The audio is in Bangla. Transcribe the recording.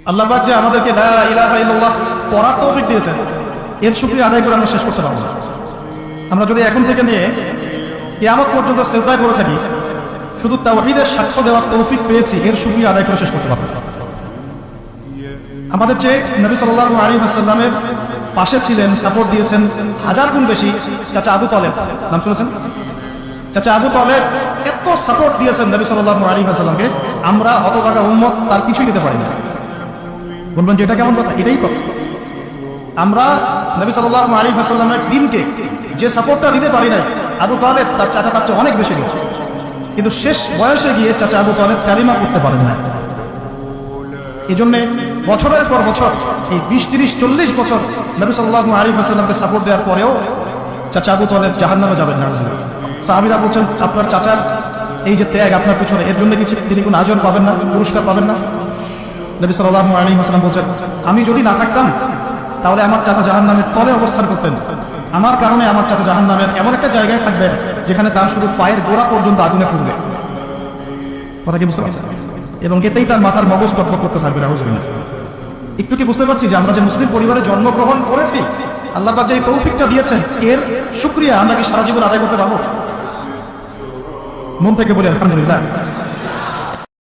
আল্লাহ পাক যে আমাদেরকে লা ইলাহা ইল্লাল্লাহ পড়ার তৌফিক দিয়েছেন, এর শুকরিয়া আদায় করে আমরা শেষ করতে পারবো না। আমরা যদি এখন থেকে নিয়ে কিয়ামত পর্যন্ত সিজদায় পড়ে থাকি, শুধু তাওহীদের সাক্ষ্য দেওয়ার তৌফিক পেয়েছি, এর শুকরিয়া আদায় করে শেষ করতে পারবো না। আমাদের চেয়ে নবী সাল্লাল্লাহু আলাইহি ওয়াসাল্লামের পাশে ছিলেন, সাপোর্ট দিয়েছেন হাজার গুণ বেশি চাচা আবু তালেব। নাম শুনেছেন? চাচা আবু তালেব এত সাপোর্ট দিয়েছেন নবী সাল্লাল্লাহু আলাইহি ওয়াসাল্লামকে, আমরা হতভাগা উম্মত তার কিছুই দিতে পারি না। বলবেন যে এটা কেমন কথা? এটাই কথা। আমরা নবী সাল্লাল্লাহু আলাইহি ওয়াসাল্লামের দ্বীনকে যে সাপোর্টটা দিতে পারি নাই, আবু তালেব তার চাচা তার চেয়ে অনেক বেশি দিয়েছে। কিন্তু শেষ বয়সে গিয়ে চাচা আবু তালেব কালিমা করতে পারেন না। এই জন্য বছরের পর বছর, এই 20, 30, 40 বছর নবী সাল্লাল্লাহু আলাইহি ওয়াসাল্লামকে সাপোর্ট দেওয়ার পরেও চাচা আবু তালেব জাহান্নামে যাবেন না। সাহাবীরা বলছেন, আপনার চাচার এই যে ত্যাগ আপনার পিছনে, এর জন্য কিছু তিনি কোনো আজর পাবেন না, পুরস্কার পাবেন না? নবী সাল্লাল্লাহু আলাইহি ওয়াসাল্লাম বলছেন, আমি যদি না থাকতাম তাহলে আমার চাচা জাহান্নামের তলে অবস্থান করতেন। আমার কারণে আমার চাচা জাহান্নামের এমন একটা জায়গায় থাকবেন যেখানে তার শুধু পায়ের গোড়া পর্যন্ত আগুনে পুড়বে। কথা কি বুঝতে পারছেন? এবং এতেই তার মাথার মগজ টকবক করতে থাকবে। নাউজুবিল্লাহ। একটু কি বুঝতে পারছি যে আমরা যে মুসলিম পরিবারে জন্মগ্রহণ করেছি, আল্লাহ পাক যে এই তৌফিকটা দিয়েছেন, এর শুকরিয়া আমরা কি সারা জীবন আদায় করতে পারবো? মন থেকে বলি আলহামদুলিল্লাহ।